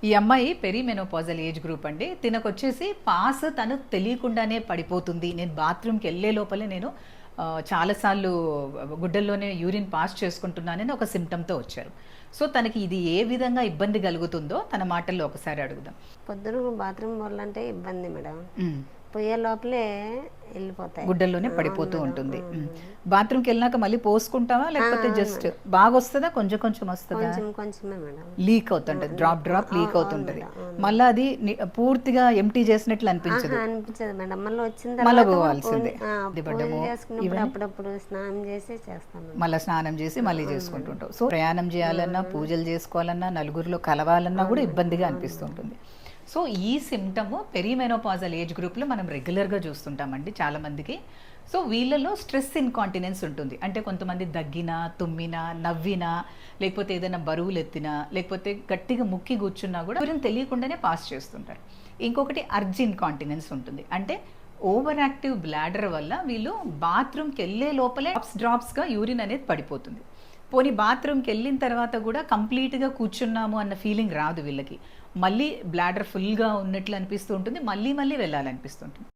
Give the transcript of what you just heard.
ఈ అమ్మాయి perimenopausal age group అండి. తినకొచ్చేసి పాస్ తను తెలియకుండానే పడిపోతుంది. నేను బాత్రూమ్‌కి వెళ్ళే లోపలే నేను చాలాసార్లు గుడ్డల్లోనే యూరిన్ పాస్ చేసుకుంటున్నానని ఒక సిమ్టమ్‌తో వచ్చారు. సో, తనకి ఇది ఏ విధంగా ఇబ్బంది కలుగుతుందో తన మాటల్లో ఒకసారి అడుగుదాం. పొద్దున బాత్రూమ్ పోవాలంటే ఇబ్బంది మేడం. హ్మ్. పోయే లోపలే వెళ్ళిపోతాయి. గుడ్డల్లోనే పడిపోతూ ఉంటుంది. బాత్రూమ్‌కి వెళ్ళినాక మళ్ళీ పోసుకుంటావా? లేకపోతే జస్ట్ బాగా వస్తుందా? కొంచెం కొంచెం వస్తుందా? కొంచెం కొంచెమే మేడం. లీక్ అవుతుంటది. డ్రాప్ లీక్ అవుతుంటది. మళ్ళీ అది పూర్తిగా ఎంటీ చేసినట్లు అనిపించదు. అనిపించదు మేడం. మళ్ళీ వచ్చిన మళ్ళా తర్వాత పోవాల్సిందే. పూజ చేసుకున్నప్పుడు అప్పుడప్పుడు స్నానం చేసి చేస్తాం మేడం. మళ్ళీ స్నానం చేసి మళ్ళీ చేసుకుంటుంటావు. సో ప్రయాణం చేయాలన్నా, పూజలు చేసుకోవాలన్నా, నలుగురిలో కలవాలన్నా కూడా ఇబ్బందిగా అనిపిస్తుంటుంది. సో ఈ సిమ్టమ్ పెరిమెనోపాజల్ ఏజ్ గ్రూప్లో మనం రెగ్యులర్గా చూస్తుంటామండి చాలామందికి. సో వీళ్ళలో స్ట్రెస్ ఇన్కాంటినెన్స్ ఉంటుంది. అంటే కొంతమంది దగ్గినా, తుమ్మినా, నవ్వినా, లేకపోతే ఏదైనా బరువులు ఎత్తినా, లేకపోతే గట్టిగా ముక్కి కూర్చున్నా కూడా యూరిన్ తెలియకుండానే పాస్ చేస్తుంటారు. ఇంకొకటి అర్జ్ ఇన్కాంటినెన్స్ ఉంటుంది. అంటే ఓవర్ యాక్టివ్ బ్లాడర్ వల్ల వీళ్ళు బాత్రూమ్కి వెళ్ళే లోపలే డ్రాప్స్గా యూరిన్ అనేది పడిపోతుంది. పోనీ బాత్రూమ్కి వెళ్ళిన తర్వాత కూడా కంప్లీట్గా కూర్చున్నాము అన్న ఫీలింగ్ రాదు వీళ్ళకి. మళ్ళీ బ్లాడర్ ఫుల్గా ఉన్నట్లు అనిపిస్తూ ఉంటుంది, మళ్ళీ మళ్ళీ వెళ్ళాలనిపిస్తుంటుంది.